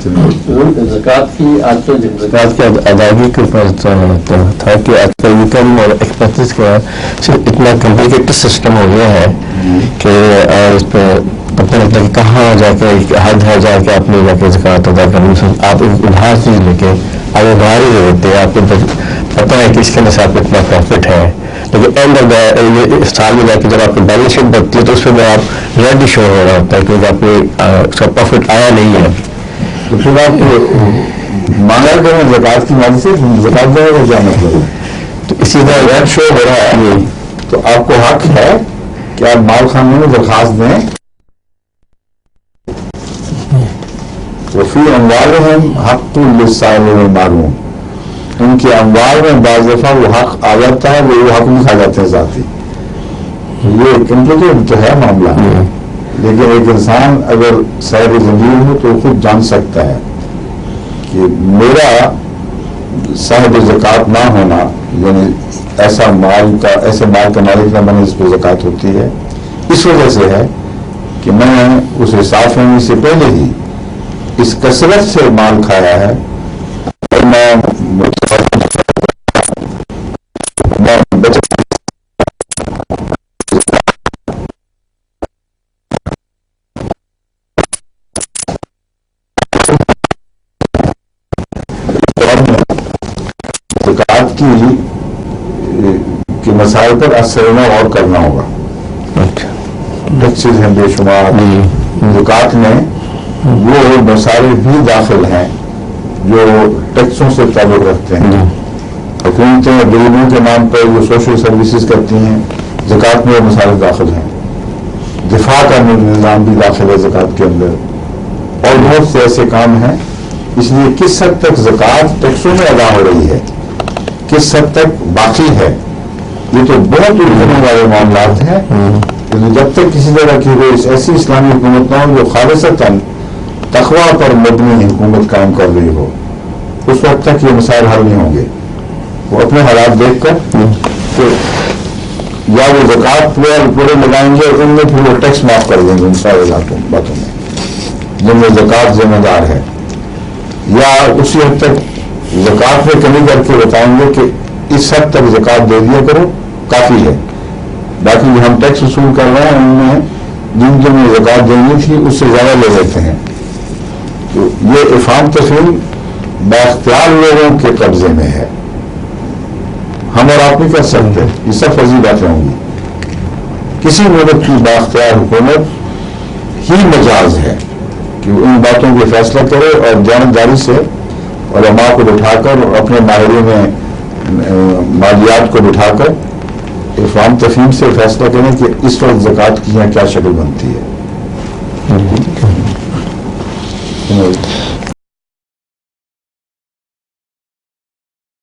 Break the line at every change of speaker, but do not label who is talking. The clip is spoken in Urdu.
زکوٰۃ کی
ادائیگی کے اوپر تھا کہ آج کل انکم اور ایکسپینسز کا صرف اتنا کمپلیکیٹڈ سسٹم ہو گیا ہے کہ اس پہ پتہ لگتا ہے کہ کہاں جا کے حد ہے جا کے آپ نے جا کے زکوٰۃ ادا کرنی. آپ ادھار چیز لے کے آپ ادھار ہی ہوتے ہیں, آپ کو پتہ ہے کہ اس کے نصاب پہ اتنا پروفٹ ہے, لیکن اینڈ آف سال میں جا کے جب آپ کی بیلنس شیٹ بنتی ہے تو اس میں آپ ریڈ شو ہو رہا ہوتا ہے کیونکہ آپ کو اس کا پروفٹ آیا نہیں ہے.
تو پھر آپ مانگا کریں زکوٰۃ کی مدد سے زکوٰۃ دے گا کیا مطلب ہے؟
تو اسی طرح ریڈ شو ہو رہا ہے.
تو آپ کو حق ہے کہ آپ مال خانے میں درخواست دیں. وفی اموالہم حق للسائل والمحروم, ان کے اموال میں بعض دفعہ وہ حق آ جاتا ہے, وہ حق نہیں کھا جاتے ہیں ذاتی. یہ کمپلیکیٹ تو ہے معاملہ, لیکن ایک انسان اگر صاحب ضمیر ہو تو خود جان سکتا ہے کہ میرا صاحب زکوٰۃ نہ ہونا, یعنی ایسے مال کا مالک نہ بنے جس پہ زکوٰۃ ہوتی ہے, اس وجہ سے ہے کہ میں اس حساب ہونے سے پہلے ہی اس کثرت سے مال کھایا ہے. اور میں زکوٰۃ کے مسائل پر اثر غور کرنا ہوگا. ٹیکسز ہیں بے شمار, زکوٰۃ میں وہ مسائل بھی داخل ہیں جو ٹیکسوں سے تعلق رکھتے ہیں. حکومتیں غریبوں کے نام پر جو سوشل سروسز کرتی ہیں, زکوٰۃ میں وہ مسائل داخل ہیں. دفاع کا نظام بھی داخل ہے زکوٰۃ کے اندر, اور بہت سے ایسے کام ہیں. اس لیے کس حد تک زکوٰۃ ٹیکسوں میں ادا ہو رہی ہے, کس حد تک باقی ہے, یہ تو بہت الجھنے والے معاملات ہیں. جب تک کسی طرح کی کوئی ایسی اسلامی حکومت نہ ہو جو خالصتاً تقوی پر مبنی حکومت قائم کر رہی ہو, اس وقت تک یہ مسائل حل نہیں ہوں گے. وہ اپنے حالات دیکھ کر یا وہ زکوٰۃ پورے لگائیں گے اور ان میں پھر وہ ٹیکس معاف کر دیں گے ان سارے باتوں میں جن میں زکوٰۃ ذمہ دار ہے, یا اسی حد تک زکوٰۃ میں کمی کر کے بتائیں گے کہ اس حد تک زکوٰۃ دے دیا کرو کافی ہے, باقی جو ہم ٹیکس وصول کر رہے ہیں ان میں جن کے میں زکوٰۃ دینی تھی اس سے زیادہ لے لیتے ہیں. تو یہ افہام تفہیم بااختیار لوگوں کے قبضے میں ہے, ہم اور آپ نہیں کر سکتے. یہ سب فرضی باتیں ہوں گی. کسی ملک کی بااختیار حکومت ہی مجاز ہے کہ وہ ان باتوں کے فیصلہ کرے اور جانبداری سے علماء کو بٹھا کر اور اپنے ماہرین میں مالیات کو بٹھا کر افہام تفہیم سے فیصلہ کریں کہ اس وقت زکوٰۃ کی یہاں کیا شکل بنتی ہے.